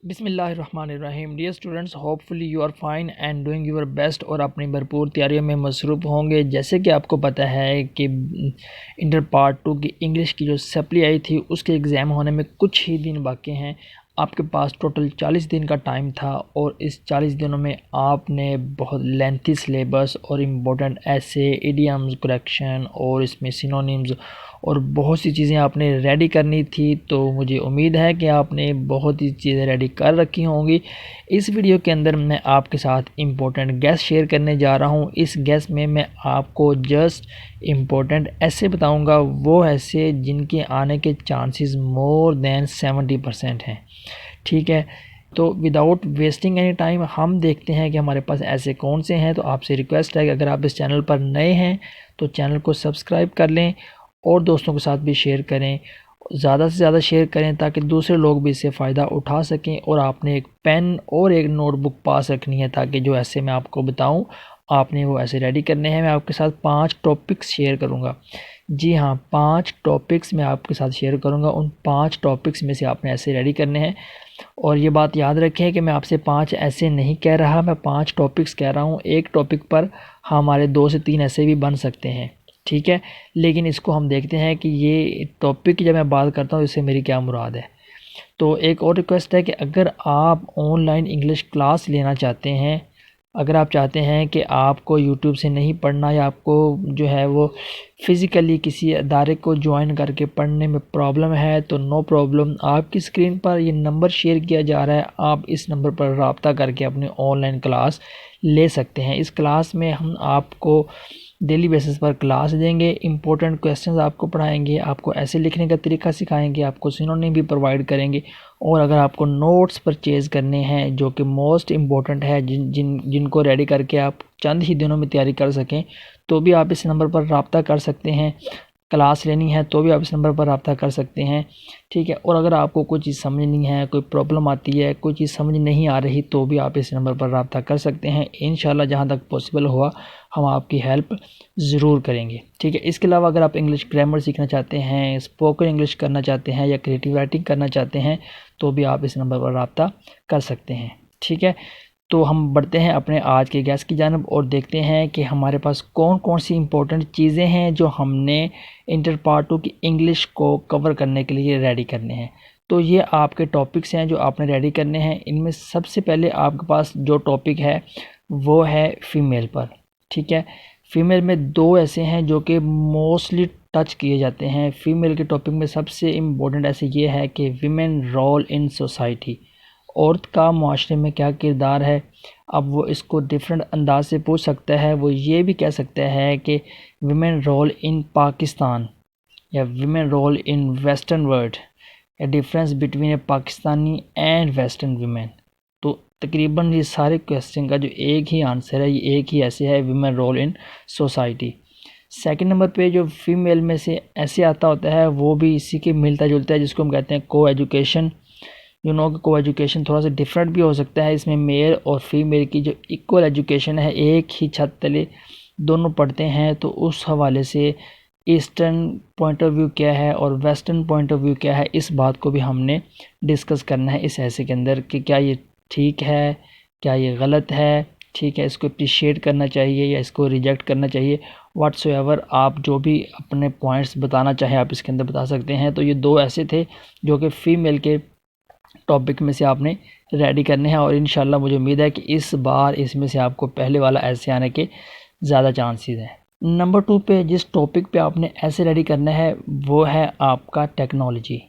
बिस्मिल्लाहिर्रहमानिर्रहीम। Dear students, hopefully you are fine and doing your best और अपनी भरपूर तैयारियों में मसरूफ़ होंगे। जैसे कि आपको पता है कि इंटर पार्ट 2 की इंग्लिश की जो सप्ली आई थी उसके एग्ज़ाम होने में कुछ ही दिन बाकी हैं। आपके पास टोटल 40 दिन का टाइम था और इस 40 दिनों में आपने बहुत लेंथी सिलेबस और इम्पोर्टेंट ऐसे इडियम्स करेक्शन और इसमें सिनोनिम्स और बहुत सी चीज़ें आपने रेडी करनी थी। तो मुझे उम्मीद है कि आपने बहुत ही चीज़ें रेडी कर रखी होंगी। इस वीडियो के अंदर मैं आपके साथ इम्पोर्टेंट गेस शेयर करने जा रहा हूँ। इस गेस में मैं आपको जस्ट इम्पोर्टेंट ऐसे बताऊँगा, वो ऐसे जिनके आने के चांसेस मोर देन 70% हैं। ठीक है, तो विदाउट वेस्टिंग एनी टाइम हम देखते हैं कि हमारे पास ऐसे कौन से हैं। तो आपसे रिक्वेस्ट है कि अगर आप इस चैनल पर नए हैं तो चैनल को सब्सक्राइब कर लें और दोस्तों के साथ भी शेयर करें, ज़्यादा से ज़्यादा शेयर करें ताकि दूसरे लोग भी इससे फ़ायदा उठा सकें। और आपने एक पेन और एक नोटबुक पास रखनी है ताकि जो ऐसे मैं आपको बताऊं आपने वो ऐसे रेडी करने हैं। मैं आपके साथ 5 टॉपिक्स शेयर करूंगा। जी हाँ, 5 टॉपिक्स मैं आपके साथ शेयर करूंगा। उन 5 टॉपिक्स में से आपने ऐसे रेडी करने हैं। और ये बात याद रखें कि मैं आपसे 5 ऐसे नहीं कह रहा, मैं 5 टॉपिक्स कह रहा हूँ। एक टॉपिक पर हमारे 2 से 3 ऐसे भी बन सकते हैं। ठीक है, लेकिन इसको हम देखते हैं कि ये टॉपिक की जब मैं बात करता हूँ इससे मेरी क्या मुराद है। तो एक और रिक्वेस्ट है कि अगर आप ऑनलाइन इंग्लिश क्लास लेना चाहते हैं, अगर आप चाहते हैं कि आपको यूट्यूब से नहीं पढ़ना या आपको जो है वो फ़िज़िकली किसी अदारे को ज्वाइन करके पढ़ने में प्रॉब्लम है, तो नो प्रॉब्लम। आपकी स्क्रीन पर ये नंबर शेयर किया जा रहा है, आप इस नंबर पर रब्ता करके अपनी ऑनलाइन क्लास ले सकते हैं। इस क्लास में हम आपको डेली बेसिस पर क्लास देंगे, इंपॉर्टेंट क्वेश्चंस आपको पढ़ाएंगे, आपको ऐसे लिखने का तरीका सिखाएंगे, आपको सिनोनिम भी प्रोवाइड करेंगे। और अगर आपको नोट्स परचेज़ करने हैं जो कि मोस्ट इम्पॉर्टेंट है, जिनको रेडी करके आप चंद ही दिनों में तैयारी कर सकें, तो भी आप इस नंबर पर रब्ता कर सकते हैं। क्लास लेनी है तो भी आप इस नंबर पर रब्ता कर सकते हैं। ठीक है, और अगर आपको कोई चीज़ समझ नहीं है, कोई प्रॉब्लम आती है, कोई चीज़ समझ नहीं आ रही, तो भी आप इस नंबर पर रब्ता कर सकते हैं। इंशाल्लाह जहाँ तक पॉसिबल हुआ हम आपकी हेल्प ज़रूर करेंगे। ठीक है, इसके अलावा अगर आप इंग्लिश ग्रामर सीखना चाहते हैं, स्पोकन इंग्लिश करना चाहते हैं या क्रिएटिव राइटिंग करना चाहते हैं, तो भी आप इस नंबर पर रब्ता कर सकते हैं। ठीक है, तो हम बढ़ते हैं अपने आज के गैस की जानब और देखते हैं कि हमारे पास कौन कौन सी इंपॉर्टेंट चीज़ें हैं जो हमने इंटर पार्ट 2 की इंग्लिश को कवर करने के लिए रेडी करने हैं। तो ये आपके टॉपिक्स हैं जो आपने रेडी करने हैं। इनमें सबसे पहले आपके पास जो टॉपिक है वो है फ़ीमेल पर। ठीक है, फ़ीमेल में 2 ऐसे हैं जो कि मोस्टली टच किए जाते हैं। फ़ीमेल के टॉपिक में सबसे इम्पोर्टेंट ऐसे ये है कि वीमेन रोल इन सोसाइटी, औरत का माशरे में क्या किरदार है। अब वो इसको डिफरेंट अंदाज से पूछ सकता है। वो ये भी कह सकता है कि वीमेन रोल इन पाकिस्तान या women role in western world, या difference between a Pakistani and western women. तो तकरीबन ये सारे क्वेश्चन का जो एक ही आंसर है, ये एक ही ऐसे है, women role in society. Second number पे जो फीमेल में से ऐसे आता होता है वो भी इसी के मिलता जुलता है, जिसको हम कहते हैं को एजुकेशन। कि को एजुकेशन थोड़ा सा डिफरेंट भी हो सकता है। इसमें मेल और फीमेल की जो इक्वल एजुकेशन है, एक ही छत तले दोनों पढ़ते हैं, तो उस हवाले से ईस्टर्न पॉइंट ऑफ व्यू क्या है और वेस्टर्न पॉइंट ऑफ व्यू क्या है, इस बात को भी हमने डिस्कस करना है इस ऐसे के अंदर कि क्या ये ठीक है, क्या ये गलत है। ठीक है, इसको अप्रिशिएट करना चाहिए या इसको रिजेक्ट करना चाहिए। व्हाट्सएवर आप जो भी अपने पॉइंट्स बताना चाहें आप इसके अंदर बता सकते हैं। तो ये 2 ऐसे थे जो कि फ़ीमेल के टॉपिक में से आपने रेडी करने हैं और इंशाल्लाह मुझे उम्मीद है कि इस बार इसमें से आपको पहले वाला ऐसे आने के ज़्यादा चांसेस हैं। नंबर 2 पे जिस टॉपिक पे आपने ऐसे रेडी करना है वो है आपका टेक्नोलॉजी।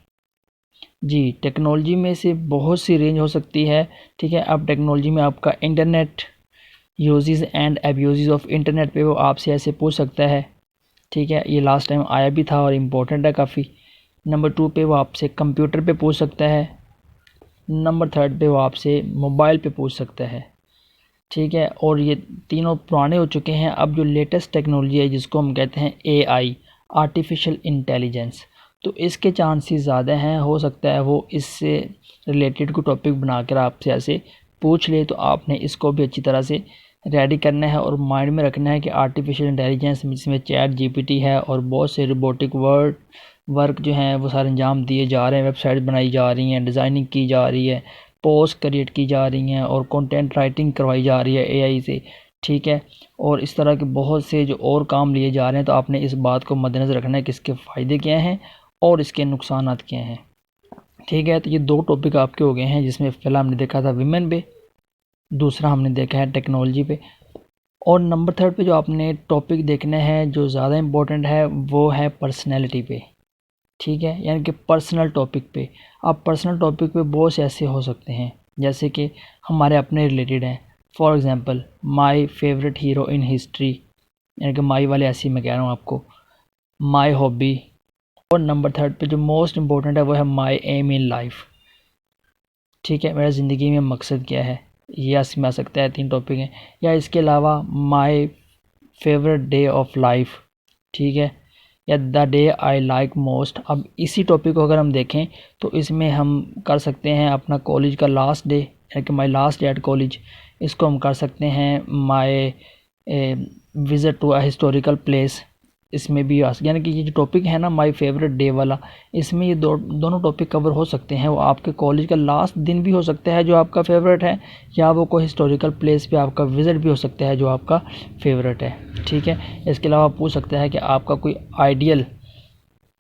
जी, टेक्नोलॉजी में से बहुत सी रेंज हो सकती है। ठीक है, अब टेक्नोलॉजी में आपका internet uses and abuses of internet पे वो आपसे ऐसे पूछ सकता है। ठीक है, ये लास्ट टाइम आया भी था और इम्पोर्टेंट है काफ़ी। नंबर 2 पे वो आपसे कंप्यूटर पे पूछ सकता है। नंबर 3 पे वो आपसे मोबाइल पे पूछ सकता है। ठीक है, और ये तीनों पुराने हो चुके हैं। अब जो लेटेस्ट टेक्नोलॉजी है जिसको हम कहते हैं एआई, आर्टिफिशियल इंटेलिजेंस, तो इसके चांसेस ज़्यादा हैं। हो सकता है वो इससे रिलेटेड कोई टॉपिक बनाकर आपसे ऐसे पूछ ले, तो आपने इसको भी अच्छी तरह से रेडी करना है और माइंड में रखना है कि आर्टिफिशियल इंटेलिजेंस जिसमें चैट जीपीटी है और बहुत से रोबोटिक वर्क जो हैं वो सारे अंजाम दिए जा रहे हैं, वेबसाइट बनाई जा रही हैं, डिज़ाइनिंग की जा रही है, पोस्ट क्रिएट की जा रही हैं और कंटेंट राइटिंग करवाई जा रही है एआई से, ठीक है, और इस तरह के बहुत से जो और काम लिए जा रहे हैं। तो आपने इस बात को मद्देनज़र रखना है कि इसके फ़ायदे क्या हैं और इसके नुकसानात क्या हैं, ठीक है। तो ये 2 टॉपिक आपके हो गए हैं, जिसमें पहला हमने देखा था विमेन पे, दूसरा हमने देखा है टेक्नोलॉजी पे। और नंबर 3 पे जो आपने टॉपिक देखना है जो ज़्यादा इम्पोर्टेंट है वो है पर्सनैलिटी पे, ठीक है, यानी कि पर्सनल टॉपिक पे। आप पर्सनल टॉपिक पे बहुत से ऐसे हो सकते हैं जैसे कि हमारे अपने रिलेटेड हैं। For example my favourite hero in history, यानी कि माई वाले ऐसे ही मैं कह रहा हूँ आपको, माय हॉबी। और नंबर 3 पे जो मोस्ट इम्पोर्टेंट है वो है माय एम इन लाइफ, ठीक है, मेरा ज़िंदगी में मकसद क्या है, ये इसमें आ सकता है। 3 टॉपिक हैं। या इसके अलावा my favourite day of life, ठीक है, या the day I like most. अब इसी टॉपिक को अगर हम देखें तो इसमें हम कर सकते हैं अपना कॉलेज का लास्ट डे, यानी कि my last day at college. इसको हम कर सकते हैं my visit to a historical place, इसमें भी यानी कि ये जो टॉपिक है ना माय फेवरेट डे वाला, इसमें ये दोनों टॉपिक कवर हो सकते हैं। वो आपके कॉलेज का लास्ट दिन भी हो सकता है जो आपका फेवरेट है, या वो कोई हिस्टोरिकल प्लेस पे आपका विज़िट भी हो सकता है जो आपका फेवरेट है, ठीक है। इसके अलावा पूछ सकता है कि आपका कोई आइडियल,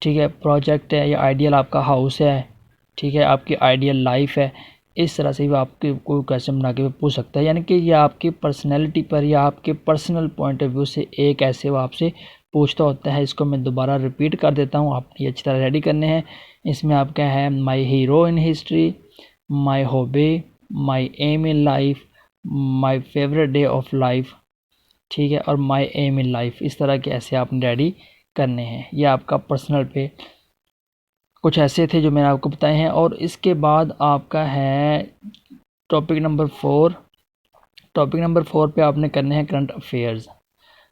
ठीक है, प्रोजेक्ट है, या आइडियल आपका हाउस है, ठीक है, आपकी आइडियल लाइफ है। इस तरह से भी आपके कोई क्वेश्चन बना के पूछ सकता है, यानी कि ये आपकी पर्सनैलिटी पर या आपके पर्सनल पॉइंट ऑफ व्यू से एक ऐसे वो आपसे पूछता होता है। इसको मैं दोबारा रिपीट कर देता हूँ, आपने अच्छी तरह रेडी करने हैं। इसमें आपका है my hero in history, my hobby, my aim in life, my favourite day of life, ठीक है, और माय एम इन लाइफ। इस तरह के ऐसे आपने रेडी करने हैं। ये आपका पर्सनल पे कुछ ऐसे थे जो मैंने आपको बताए हैं। और इसके बाद आपका है टॉपिक नंबर 4। टॉपिक नंबर 4 पे आपने करने हैं करंट अफेयर्स।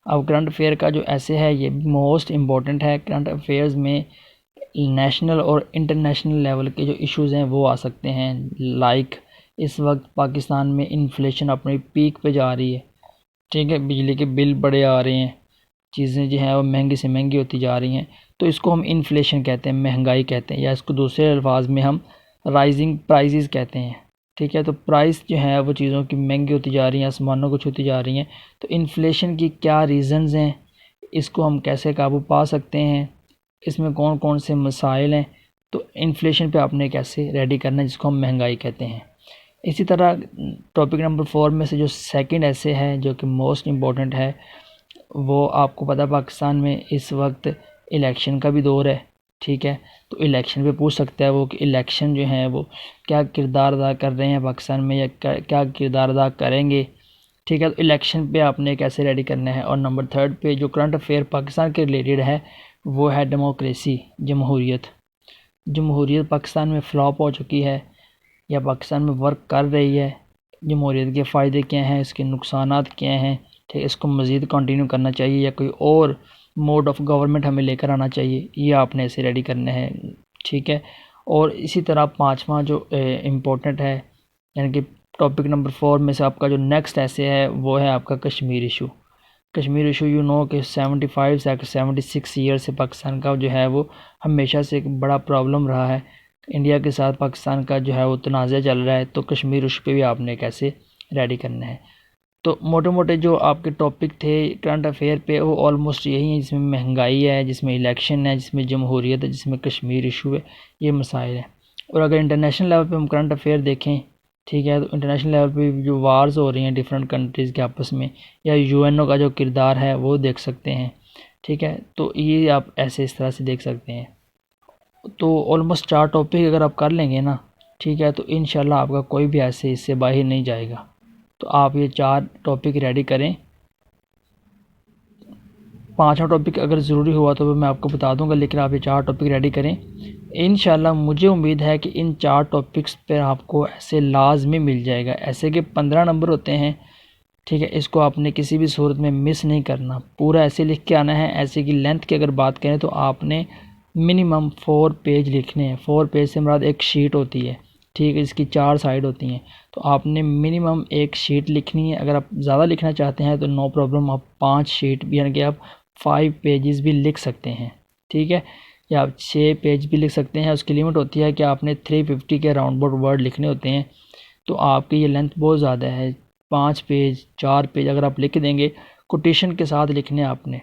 अब करंट अफेयर का जो ऐसे है ये मोस्ट इम्पॉर्टेंट है। करंट अफेयर्स में नेशनल और इंटरनेशनल लेवल के जो इश्यूज़ हैं वो आ सकते हैं। लाइक इस वक्त पाकिस्तान में इन्फ्लेशन अपनी पीक पे जा रही है, ठीक है, बिजली के बिल बड़े आ रहे हैं, चीज़ें जो हैं वो महंगी से महंगी होती जा रही हैं। तो इसको हम इन्फ्लेशन कहते हैं, महंगाई कहते हैं, या इसको दूसरे अल्फाज में हम राइजिंग प्राइजेज़ कहते हैं, ठीक है। तो प्राइस जो है वो चीज़ों की महंगी होती जा रही हैं, आसमानों को छूती जा रही हैं। तो इन्फ्लेशन की क्या रीज़न्स हैं, इसको हम कैसे काबू पा सकते हैं, इसमें कौन कौन से मसाइल हैं। तो इन्फ्लेशन पे आपने कैसे रेडी करना है, जिसको हम महंगाई कहते हैं। इसी तरह टॉपिक नंबर 4 में से जो सेकंड ऐसे है जो कि मोस्ट इम्पॉर्टेंट है, वो आपको पता पाकिस्तान में इस वक्त इलेक्शन का भी दौर है, ठीक है। तो इलेक्शन पे पूछ सकता है वो कि इलेक्शन जो है वो क्या किरदार अदा कर रहे हैं पाकिस्तान में, या क्या किरदार अदा करेंगे, ठीक है। तो इलेक्शन पे आपने कैसे रेडी करना है। और नंबर 3 पे जो करंट अफेयर पाकिस्तान के रिलेटेड है वो है डेमोक्रेसी, जमहूरियत। जमहूरियत पाकिस्तान में फ्लॉप हो चुकी है या पाकिस्तान में वर्क कर रही है, जमहूरियत के फ़ायदे क्या हैं, इसके नुकसानात क्या हैं, ठीक, इसको मज़ीद कंटिन्यू करना चाहिए या कोई और मोड ऑफ गवर्नमेंट हमें लेकर आना चाहिए, ये आपने ऐसे रेडी करने हैं, ठीक है। और इसी तरह 5वां जो इम्पोर्टेंट है, यानी कि टॉपिक नंबर 4 में से आपका जो नेक्स्ट ऐसे है वो है आपका Kashmir issue. Kashmir issue you know कि 75 से 76 ईयर से पाकिस्तान का जो है वो हमेशा से एक बड़ा प्रॉब्लम रहा है। इंडिया के साथ पाकिस्तान का जो है वो तनाज़ा चल रहा है। तो कश्मीर इशू पे भी आपने कैसे रेडी करना है। तो मोटे मोटे जो आपके टॉपिक थे करंट अफेयर पे वो ऑलमोस्ट यही हैं, जिसमें महंगाई है, जिसमें इलेक्शन है, जिसमें जमहूरियत है, जिसमें कश्मीर इशू है, ये मसाइल हैं। और अगर इंटरनेशनल लेवल पे हम करंट अफेयर देखें, ठीक है, तो इंटरनेशनल लेवल पे जो वार्स हो रही हैं डिफरेंट कंट्रीज़ के आपस में, या यूएनओ का जो किरदार है वो देख सकते हैं, ठीक है। तो ये आप ऐसे इस तरह से देख सकते हैं। तो ऑलमोस्ट 4 टॉपिक अगर आप कर लेंगे ना, ठीक है, तो इंशाल्लाह आपका कोई भी ऐसे इससे बाहर नहीं जाएगा। तो आप ये 4 टॉपिक रेडी करें। 5वां टॉपिक अगर ज़रूरी हुआ तो मैं आपको बता दूंगा, लेकिन आप ये 4 टॉपिक रेडी करें। इंशाल्लाह मुझे उम्मीद है कि इन 4 टॉपिक्स पर आपको ऐसे लाजमी मिल जाएगा। ऐसे के 15 नंबर होते हैं, ठीक है, इसको आपने किसी भी सूरत में मिस नहीं करना, पूरा ऐसे लिख के आना है। ऐसे की लेंथ की अगर बात करें तो आपने मिनिमम 4 पेज लिखने हैं। 4 पेज से मुराद एक शीट होती है, ठीक है, इसकी 4 साइड होती हैं। तो आपने मिनिमम एक शीट लिखनी है। अगर आप ज़्यादा लिखना चाहते हैं तो नो प्रॉब्लम, आप 5 शीट भी, यानी कि आप 5 पेजेस भी लिख सकते हैं, ठीक है। या आप 6 पेज भी लिख सकते हैं। उसकी लिमिट होती है कि आपने 350 के राउंड अबाउट वर्ड लिखने होते हैं। तो आपकी ये लेंथ बहुत ज़्यादा है, 5 पेज 4 पेज अगर आप लिख देंगे, कोटेशन के साथ लिखने आपने,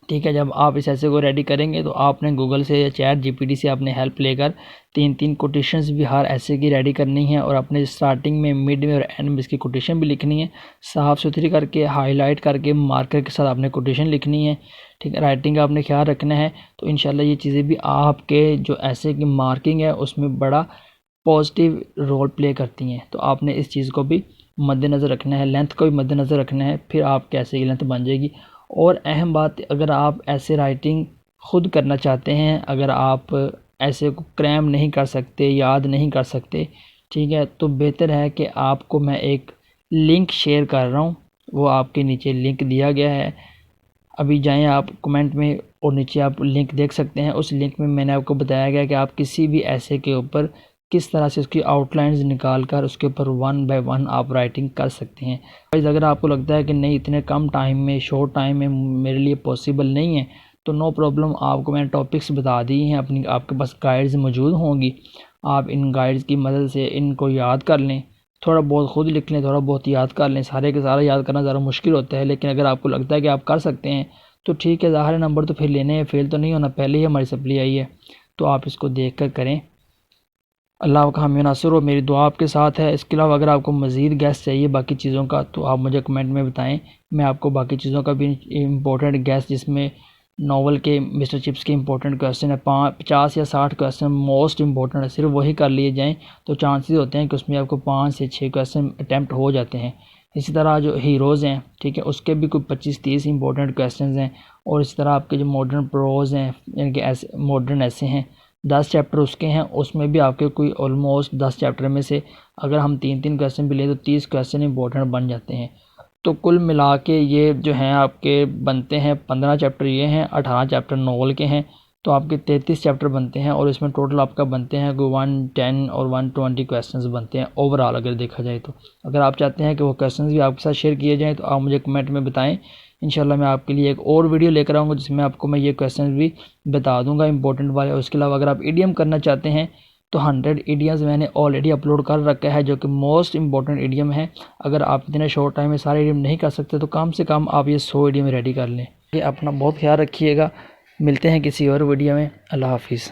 ठीक है। जब आप इस ऐसे को रेडी करेंगे तो आपने गूगल से या चैट जीपीटी से आपने हेल्प लेकर 3-3 कोटेशंस भी हर ऐसे की रेडी करनी है, और अपने स्टार्टिंग में, मिड में और एंड में इसकी कोटेशन भी लिखनी है, साफ़ सुथरी करके, हाईलाइट करके, मार्कर के साथ आपने कोटेशन लिखनी है, ठीक है। राइटिंग का आपने ख्याल रखना है। तो इंशाल्लाह ये चीज़ें भी आपके जो ऐसे की मार्किंग है उसमें बड़ा पॉजिटिव रोल प्ले करती हैं। तो आपने इस चीज़ को भी मद्देनज़र रखना है, लेंथ को भी मद्देनज़र रखना है, फिर आप कैसे की लेंथ बन जाएगी। और अहम बात, अगर आप ऐसे राइटिंग ख़ुद करना चाहते हैं, अगर आप ऐसे को क्रैम नहीं कर सकते, याद नहीं कर सकते, ठीक है, तो बेहतर है कि आपको मैं एक लिंक शेयर कर रहा हूँ, वो आपके नीचे लिंक दिया गया है, अभी जाएं आप कमेंट में और नीचे आप लिंक देख सकते हैं। उस लिंक में मैंने आपको बताया गया कि आप किसी भी ऐसे के ऊपर किस तरह से उसकी आउटलाइंस निकाल कर उसके ऊपर 1 बाय 1 आप राइटिंग कर सकते हैं। अगर आपको लगता है कि नहीं इतने कम टाइम में, शॉर्ट टाइम में मेरे लिए पॉसिबल नहीं है, तो नो प्रॉब्लम, आपको मैंने टॉपिक्स बता दिए हैं, अपनी आपके पास गाइड्स मौजूद होंगी, आप इन गाइड्स की मदद से इनको याद कर लें, थोड़ा बहुत ख़ुद लिख लें, थोड़ा बहुत याद कर लें। सारे के सारा याद करना ज़रा मुश्किल होता है, लेकिन अगर आपको लगता है कि आप कर सकते हैं तो ठीक है, ज़ाहिर नंबर तो फिर लेने हैं, फेल तो नहीं होना, पहले ही हमारी सप्ली आई है, तो आप इसको देख कर करें। अल्लाह का हामी नासिर, और मेरी दुआ आपके साथ है। इसके अलावा अगर आपको मज़ीद गैस चाहिए बाकी चीज़ों का, तो आप मुझे कमेंट में बताएं, मैं आपको बाकी चीज़ों का भी इम्पोर्टेंट गैस, जिसमें नावल के मिस्टर चिप्स के इंपॉर्टेंट क्वेश्चन है, 50 या 60 क्वेश्चन मोस्ट इंपॉर्टेंट है, सिर्फ वही कर लिए जाएँ तो चांसेस होते हैं कि उसमें आपको 5 से 6 क्वेश्चन अटैम्प्ट हो जाते हैं। इसी तरह जो हीरोज़ हैं, ठीक है, उसके भी कोई 25-30 इंपॉर्टेंट क्वेश्चन हैं। और इस तरह आपके जो मॉडर्न प्रोज हैं, यानी कि ऐसे मॉडर्न ऐसे हैं, 10 चैप्टर उसके हैं, उसमें भी आपके कोई ऑलमोस्ट 10 चैप्टर में से अगर हम 3-3 क्वेश्चन भी लें तो 30 क्वेश्चन इंपॉर्टेंट बन जाते हैं। तो कुल मिला के ये जो हैं आपके बनते हैं 15 चैप्टर ये हैं, 18 चैप्टर नॉवल के हैं, तो आपके 33 चैप्टर बनते हैं, और इसमें टोटल आपका बनते हैं कोई 110 और 120 क्वेश्चंस बनते हैं ओवरऑल अगर देखा जाए तो। अगर आप चाहते हैं कि वो क्वेश्चंस भी आपके साथ शेयर किए जाएँ तो आप मुझे कमेंट में बताएं, इंशाल्लाह मैं आपके लिए एक और वीडियो लेकर आऊँगा जिसमें आपको मैं ये क्वेश्चन भी बता दूँगा इंपॉर्टेंट वाले। उसके अलावा अगर आप ईडीएम करना चाहते हैं तो 100 ईडियम्स मैंने ऑलरेडी अपलोड कर रखा है, जो कि मोस्ट इंपॉर्टेंट ईडियम है। अगर आप इतने शॉर्ट टाइम में सारे ईडियम नहीं कर सकते तो कम से कम आप ये 100 ईडियम रेडी कर लें। ये अपना बहुत ख्याल रखिएगा, मिलते हैं किसी और वीडियो में। अल्लाह हाफिज़।